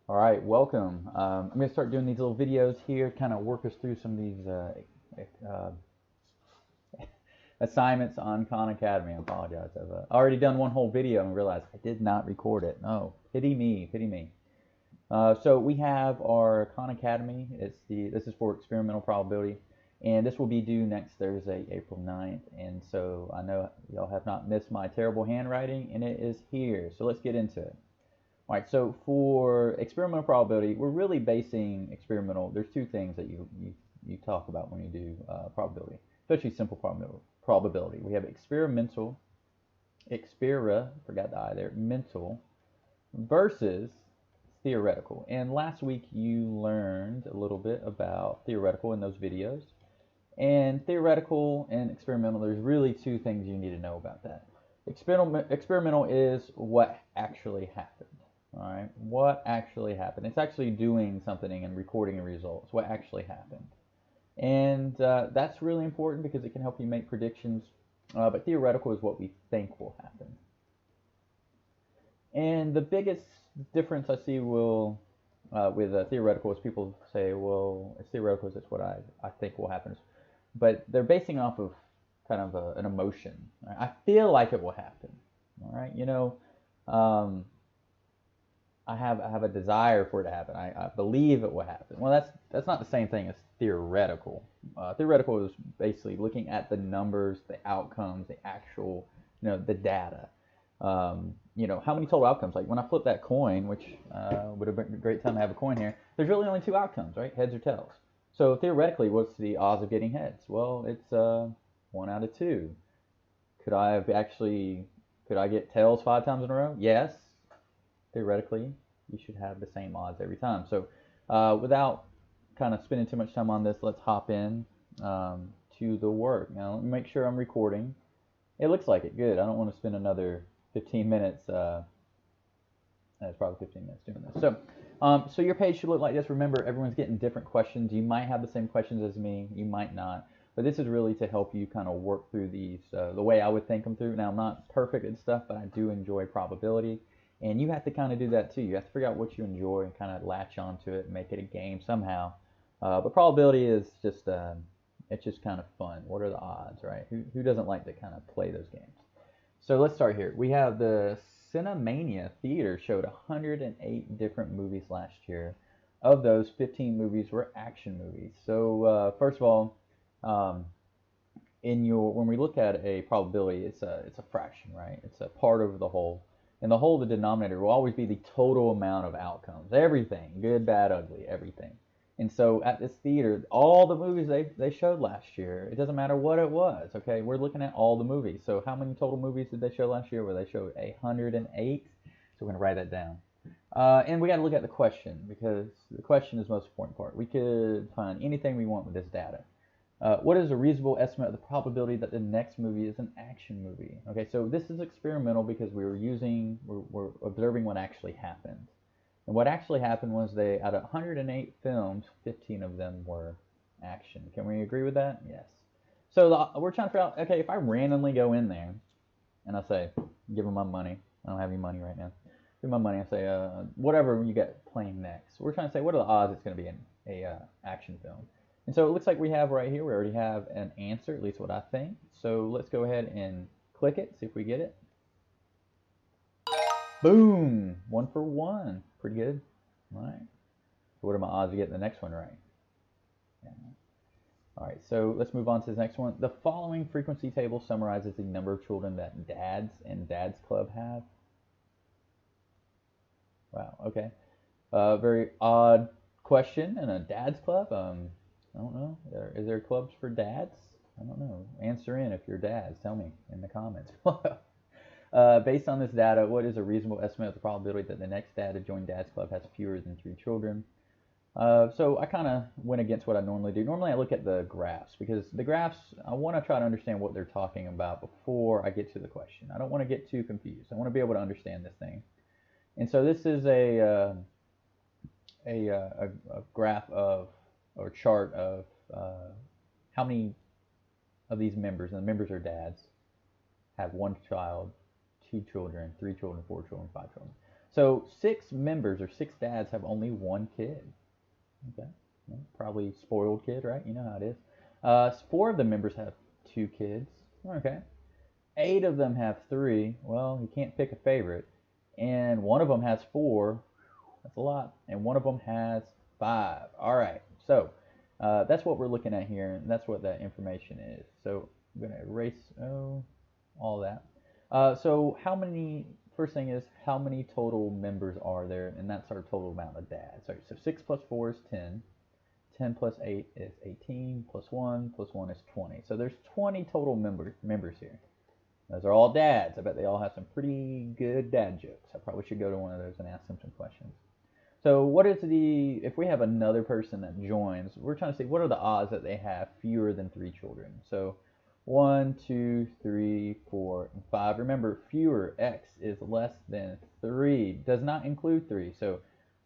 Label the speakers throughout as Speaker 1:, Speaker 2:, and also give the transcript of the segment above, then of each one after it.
Speaker 1: All right, welcome. I'm going to start doing these little videos here, kind of work us through some of these uh, assignments on Khan Academy. I apologize. I've already done one whole video and realized I did not record it. No, pity me, pity me. So we have our Khan Academy. This is for experimental probability, and this will be due next Thursday, April 9th. And so I know y'all have not missed my terrible handwriting, and it is here. So let's get into it. All right, so for experimental probability, we're really basing experimental. There's two things that you talk about when you do probability, especially simple probability. We have experimental, forgot the I there, mental, versus theoretical. And last week you learned a little bit about theoretical in those videos. And theoretical and experimental, there's really two things you need to know about that. Experimental is what actually happened. All right, what actually happened? It's actually doing something and recording results. What actually happened? And that's really important because it can help you make predictions. But theoretical is what we think will happen. And the biggest difference I see with theoretical is people say, well, it's theoretical, it's what I think will happen. But they're basing off of kind of an emotion. Right? I feel like it will happen. All right, I have a desire for it to happen. I believe it will happen. Well, that's not the same thing as theoretical. Theoretical is basically looking at the numbers, the outcomes, the actual, the data. How many total outcomes? Like when I flip that coin, which would have been a great time to have a coin here. There's really only two outcomes, right? Heads or tails. So theoretically, what's the odds of getting heads? Well, it's 1 out of 2. Could I get tails 5 times in a row? Yes. Theoretically, you should have the same odds every time. So without kind of spending too much time on this, let's hop in to the work. Now, let me make sure I'm recording. It looks like it. Good. I don't want to spend another 15 minutes. That's probably 15 minutes doing this. So your page should look like this. Remember, everyone's getting different questions. You might have the same questions as me. You might not. But this is really to help you kind of work through these the way I would think them through. Now, I'm not perfect and stuff, but I do enjoy probability. And you have to kind of do that too. You have to figure out what you enjoy and kind of latch onto it and make it a game somehow. But probability is just it's just kind of fun. What are the odds, right? Who doesn't like to kind of play those games? So let's start here. We have the Cinemania Theater showed 108 different movies last year. Of those, 15 movies were action movies. So first of all, when we look at a probability, it's a fraction, right? It's a part over the whole. And the whole, the denominator, will always be the total amount of outcomes. Everything, good, bad, ugly, everything. And so at this theater, all the movies they showed last year, it doesn't matter what it was, okay? We're looking at all the movies. So how many total movies did they show last year? Well, they showed 108. So we're going to write that down. And we got to look at the question because the question is the most important part. We could find anything we want with this data. What is a reasonable estimate of the probability that the next movie is an action movie? Okay, so this is experimental because we're observing what actually happened. And what actually happened was out of 108 films, 15 of them were action. Can we agree with that? Yes. So we're trying to figure out, okay, if I randomly go in there and I say, give them my money. I don't have any money right now. Give my money. I say, whatever you get playing next. We're trying to say, what are the odds it's going to be a action film? And so it looks like we have right here, we already have an answer, at least what I think. So let's go ahead and click it, see if we get it. Boom! 1 for 1. Pretty good. All right. So what are my odds of getting the next one right? Yeah. All right, so let's move on to the next one. The following frequency table summarizes the number of children that dads and dads club have. Wow, okay. Very odd question in a dads club. I don't know. Is there clubs for dads? I don't know. Answer in if you're dads. Tell me in the comments. Based on this data, what is a reasonable estimate of the probability that the next dad to join dad's club has fewer than 3 children? So I kind of went against what I normally do. Normally I look at the graphs because the graphs, I want to try to understand what they're talking about before I get to the question. I don't want to get too confused. I want to be able to understand this thing. And so this is a graph of, or chart of how many of these members, and the members are dads, have 1 child, 2 children, 3 children, 4 children, 5 children. So 6 members or 6 dads have only 1 kid. Okay, well, probably spoiled kid, right? You know how it is. 4 of the members have 2 kids. Okay, 8 of them have 3. Well, you can't pick a favorite. And one of them has 4. That's a lot. And one of them has 5. All right. So that's what we're looking at here, and that's what that information is. So I'm going to erase all that. So first thing is, how many total members are there? And that's our total amount of dads. So 6 plus 4 is 10. 10 plus 8 is 18. Plus 1 is 20. So there's 20 total members here. Those are all dads. I bet they all have some pretty good dad jokes. I probably should go to one of those and ask them some questions. So if we have another person that joins, we're trying to see what are the odds that they have fewer than 3 children. So 1, 2, 3, 4, and 5. Remember, fewer, x is less than 3. Does not include 3. So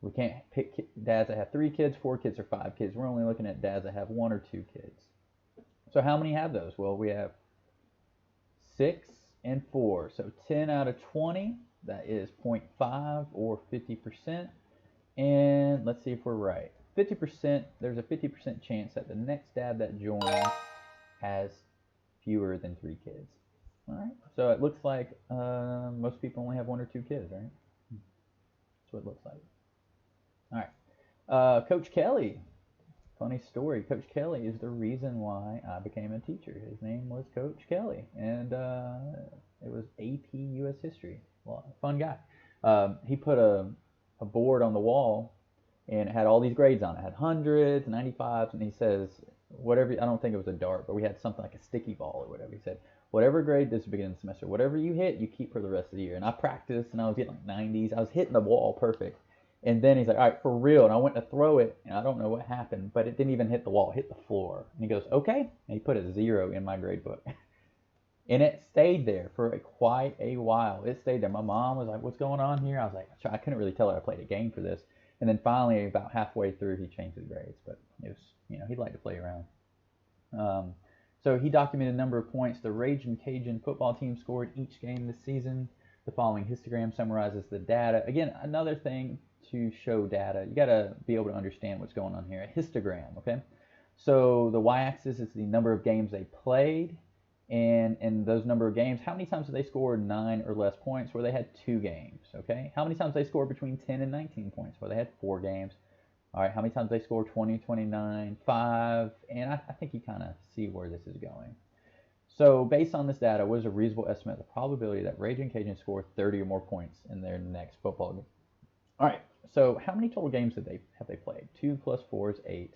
Speaker 1: we can't pick dads that have 3 kids, 4 kids, or 5 kids. We're only looking at dads that have 1 or 2 kids. So how many have those? Well, we have 6 and 4. So 10 out of 20, that is 0.5 or 50%. And let's see if we're right. 50%, there's a 50% chance that the next dad that joins has fewer than 3 kids. All right, so it looks like most people only have 1 or 2 kids, right? That's what it looks like. All right, Coach Kelly. Funny story. Coach Kelly is the reason why I became a teacher. His name was Coach Kelly, and it was AP U.S. History. Well, fun guy. He put a board on the wall, and it had all these grades on it. It had hundreds, 95s, and he says, whatever, I don't think it was a dart, but we had something like a sticky ball or whatever. He said, whatever grade this beginning of the semester, whatever you hit, you keep for the rest of the year. And I practiced, and I was getting like 90s. I was hitting the wall perfect. And then he's like, all right, for real. And I went to throw it, and I don't know what happened, but it didn't even hit the wall. It hit the floor. And he goes, okay. And he put a 0 in my grade book. And it stayed there for quite a while. It stayed there. My mom was like, what's going on here? I was like, I couldn't really tell her I played a game for this. And then finally, about halfway through, he changed his grades. But it was, he'd like to play around. So he documented a number of points the Ragin' Cajun football team scored each game this season. The following histogram summarizes the data. Again, another thing to show data, you got to be able to understand what's going on here. A histogram, okay? So the y-axis is the number of games they played, and in those number of games, how many times did they score 9 or less points where they had 2 games, okay? How many times did they score between 10 and 19 points where they had 4 games? All right, how many times did they score 20, 29, 5? And I think you kind of see where this is going. So based on this data, what is a reasonable estimate of the probability that Ragin' Cajun score 30 or more points in their next football game? All right, so how many total games have they played? 2 plus 4 is 8.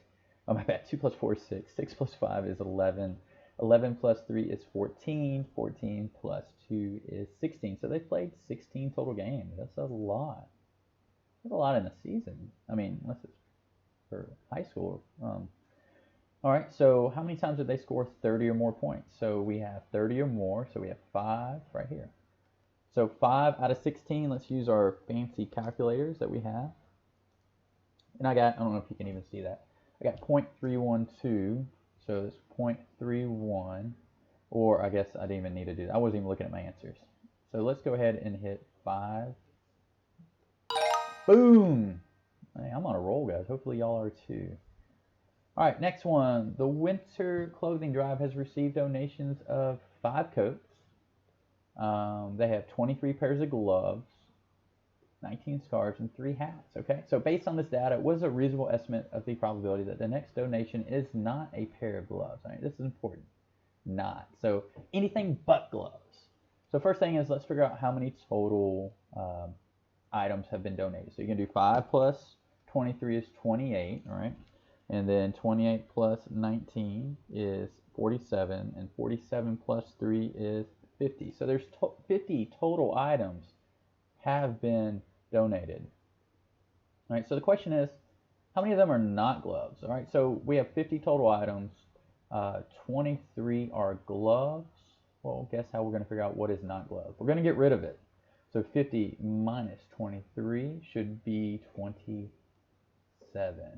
Speaker 1: Oh, my bad. 2 plus 4 is 6. 6 plus 5 is 11. 11 plus 3 is 14. 14 plus 2 is 16. So they played 16 total games. That's a lot. That's a lot in a season. I mean, unless it's for high school. All right, so how many times did they score 30 or more points? So we have 30 or more, so we have 5 right here. So 5 out of 16, let's use our fancy calculators that we have. And I don't know if you can even see that. I got 0.312, so it's 0.31, or I guess I didn't even need to do that. I wasn't even looking at my answers. So let's go ahead and hit 5. Boom! Hey, I'm on a roll, guys. Hopefully y'all are too. All right, next one. The winter clothing drive has received donations of 5 coats. They have 23 pairs of gloves, 19 scarves, and 3 hats. Okay, so based on this data, what is a reasonable estimate of the probability that the next donation is not a pair of gloves? All right, this is important. Not. So anything but gloves. So first thing is, let's figure out how many total items have been donated. So you can do 5 plus 23 is 28, all right? And then 28 plus 19 is 47, and 47 plus 3 is 50. So there's 50 total items have been donated. All right, so the question is, how many of them are not gloves? All right, so we have 50 total items. 23 are gloves. Well, guess how we're going to figure out what is not gloves? We're going to get rid of it. So 50 minus 23 should be 27,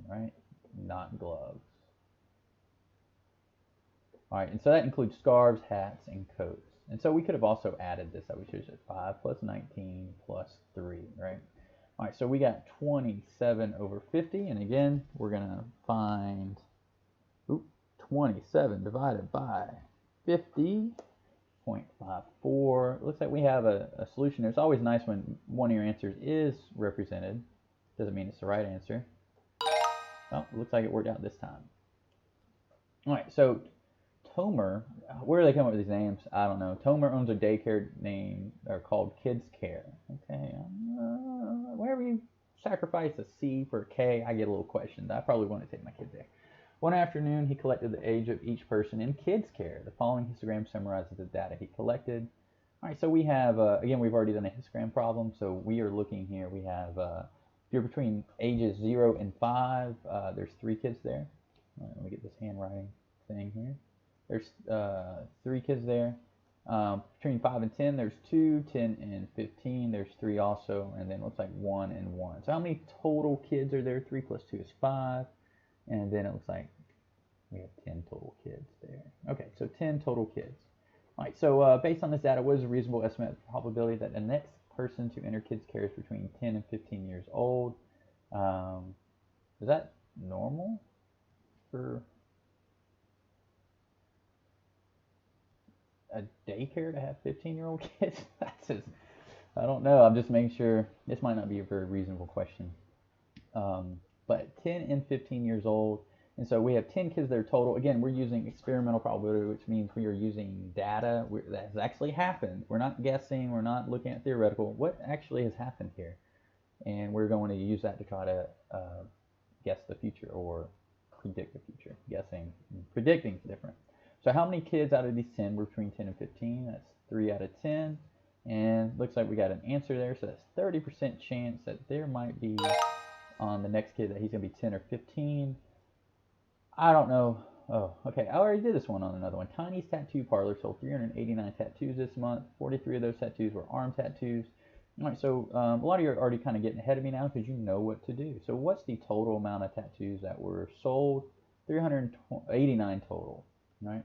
Speaker 1: right? Not gloves. All right, and so that includes scarves, hats, and coats. And so we could have also added this. We should have said 5 plus 19 plus 3, right? All right, so we got 27 over 50, and again, we're going to find 27 divided by 50.54. Looks like we have a solution there. It's always nice when one of your answers is represented. Doesn't mean it's the right answer. Well, it looks like it worked out this time. All right, so Tomer, where do they come up with these names? I don't know. Tomer owns a daycare name or called Kids Care. Okay, wherever you sacrifice a C for a K, I get a little questioned. I probably want to take my kid there. One afternoon, he collected the age of each person in Kids Care. The following histogram summarizes the data he collected. All right, so we have, again, we've already done a histogram problem, so we are looking here. We have, if you're between ages 0 and 5, there's 3 kids there. All right, let me get this handwriting thing here. There's 3 kids there. Between 5 and 10, there's 2. 10 and 15, there's 3 also. And then it looks like 1 and 1. So how many total kids are there? 3 plus 2 is 5. And then it looks like we have 10 total kids there. Okay, so 10 total kids. All right, so based on this data, what is a reasonable estimate of the probability that the next person to enter Kids Care is between 10 and 15 years old? Is that normal for a daycare to have 15-year-old kids? That's just, I don't know. I'm just making sure. This might not be a very reasonable question. But 10 and 15 years old, and so we have 10 kids there total. Again, we're using experimental probability, which means we are using data that has actually happened. We're not guessing. We're not looking at theoretical. What actually has happened here? And we're going to use that to try to guess the future or predict the future. Guessing and predicting is different. So how many kids out of these 10 were between 10 and 15? That's 3 out of 10. And looks like we got an answer there. So that's 30% chance that there might be on the next kid that he's going to be 10 or 15. I don't know. Oh, okay. I already did this one on another one. Tiny's Tattoo Parlor sold 389 tattoos this month. 43 of those tattoos were arm tattoos. All right, so a lot of you are already kind of getting ahead of me now because you know what to do. So what's the total amount of tattoos that were sold? 389 total, right?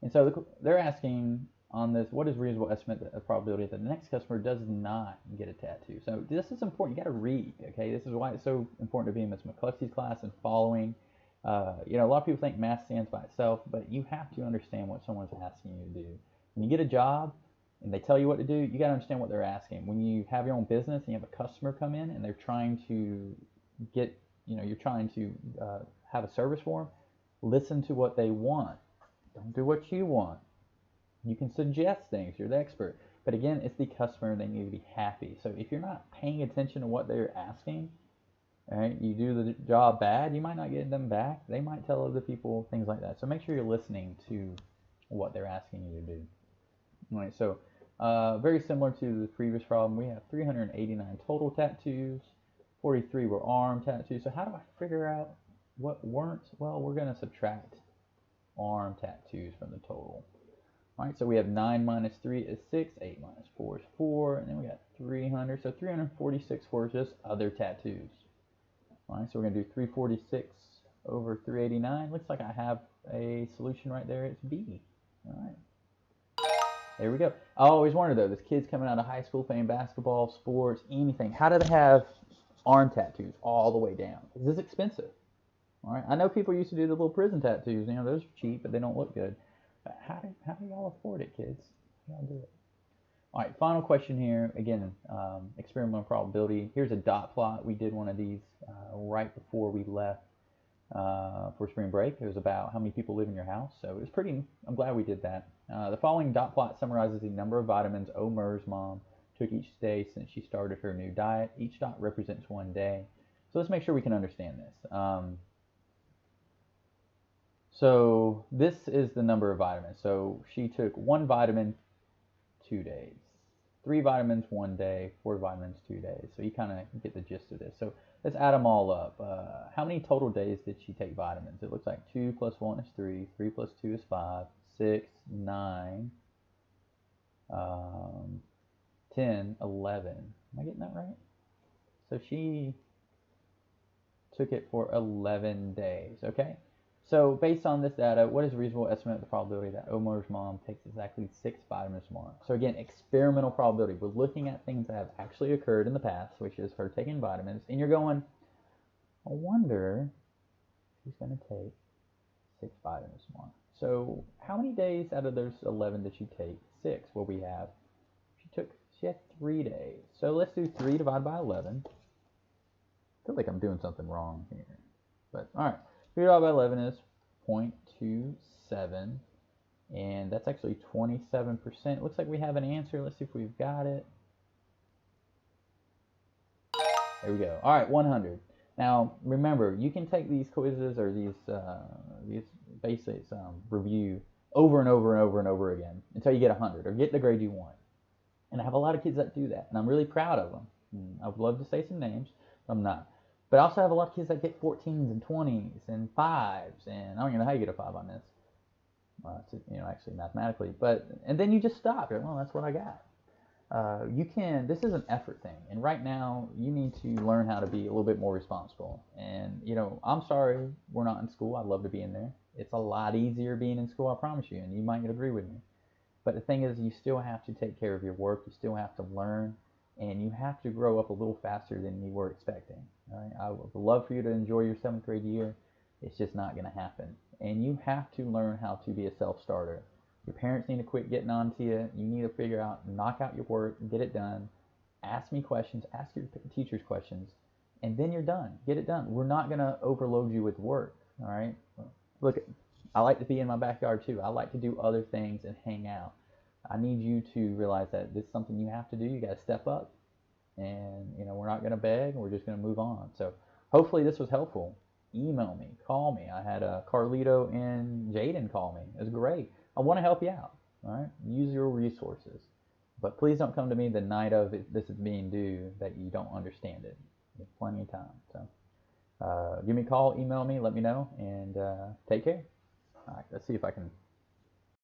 Speaker 1: And so they're asking on this, what is a reasonable estimate of probability that the next customer does not get a tattoo? So this is important. You got to read, okay? This is why it's so important to be in Ms. McCluskey's class and following. A lot of people think math stands by itself, but you have to understand what someone's asking you to do. When you get a job and they tell you what to do, you got to understand what they're asking. When you have your own business and you have a customer come in and they're trying to get, you're trying to have a service for them, listen to what they want. Don't do what you want. You can suggest things. You're the expert. But again, it's the customer. They need to be happy. So if you're not paying attention to what they're asking, right, you do the job bad, you might not get them back. They might tell other people, things like that. So make sure you're listening to what they're asking you to do. All right, so very similar to the previous problem, we have 389 total tattoos. 43 were arm tattoos. So how do I figure out what weren't? Well, we're going to subtract arm tattoos from the total. All right, so we have 9 minus 3 is 6, 8 minus 4 is 4, and then we got 300. So 346 for just other tattoos. All right, so we're going to do 346 over 389. Looks like I have a solution right there. It's B. All right. There we go. I always wonder, though, this kid's coming out of high school playing basketball, sports, anything. How do they have arm tattoos all the way down? This is expensive. All right. I know people used to do the little prison tattoos. Those are cheap, but they don't look good. But how do y'all afford it, kids? How do y'all do it? All right, final question here. Again, experimental probability. Here's a dot plot. We did one of these right before we left for spring break. It was about how many people live in your house. So it was pretty, I'm glad we did that. The following dot plot summarizes the number of vitamins Omer's mom took each day since she started her new diet. Each dot represents one day. So let's make sure we can understand this. So this is the number of vitamins. So she took 1 vitamin 2 days, 3 vitamins 1 day, 4 vitamins 2 days. So you kind of get the gist of this. So let's add them all up. How many total days did she take vitamins? It looks like 2 plus 1 is 3, 3 plus 2 is 5, 6, 9, 10, 11. Am I getting that right? So she took it for 11 days, okay? So based on this data, what is a reasonable estimate of the probability that Omar's mom takes exactly 6 vitamins tomorrow? So again, experimental probability. We're looking at things that have actually occurred in the past, which is her taking vitamins, and you're going, I wonder if she's going to take 6 vitamins tomorrow. So how many days out of those 11 did she take 6? Well, she had 3 days. So let's do 3 divided by 11. I feel like I'm doing something wrong here. But all right, 3 divided by 11 is 0.27, and that's actually 27%. Looks like we have an answer. Let's see if we've got it. There we go. All right, 100. Now remember, you can take these quizzes or these basics review over and over and over and over again until you get 100 or get the grade you want. And I have a lot of kids that do that, and I'm really proud of them. I would love to say some names, but I'm not. But I also have a lot of kids that get 14s and 20s and 5s, and I don't even know how you get a 5 on this. Well, it's, actually mathematically. And then you just stop. You're like, well, that's what I got. This is an effort thing, and right now you need to learn how to be a little bit more responsible. And I'm sorry we're not in school. I'd love to be in there. It's a lot easier being in school, I promise you, and you might agree with me. But the thing is, you still have to take care of your work. You still have to learn, and you have to grow up a little faster than you were expecting. All right? I would love for you to enjoy your 7th grade year. It's just not going to happen. And you have to learn how to be a self-starter. Your parents need to quit getting on to you. You need to figure out, knock out your work, get it done. Ask me questions, ask your teachers questions, and then you're done. Get it done. We're not going to overload you with work. All right? Look, I like to be in my backyard too. I like to do other things and hang out. I need you to realize that this is something you have to do. You got to step up, and we're not going to beg. We're just going to move on. So hopefully this was helpful. Email me, call me. I had Carlito and Jaden call me. It was great. I want to help you out. All right, use your resources, but please don't come to me the night of this is being due that you don't understand it. You have plenty of time. So give me a call, email me, let me know, and take care. All right, let's see if I can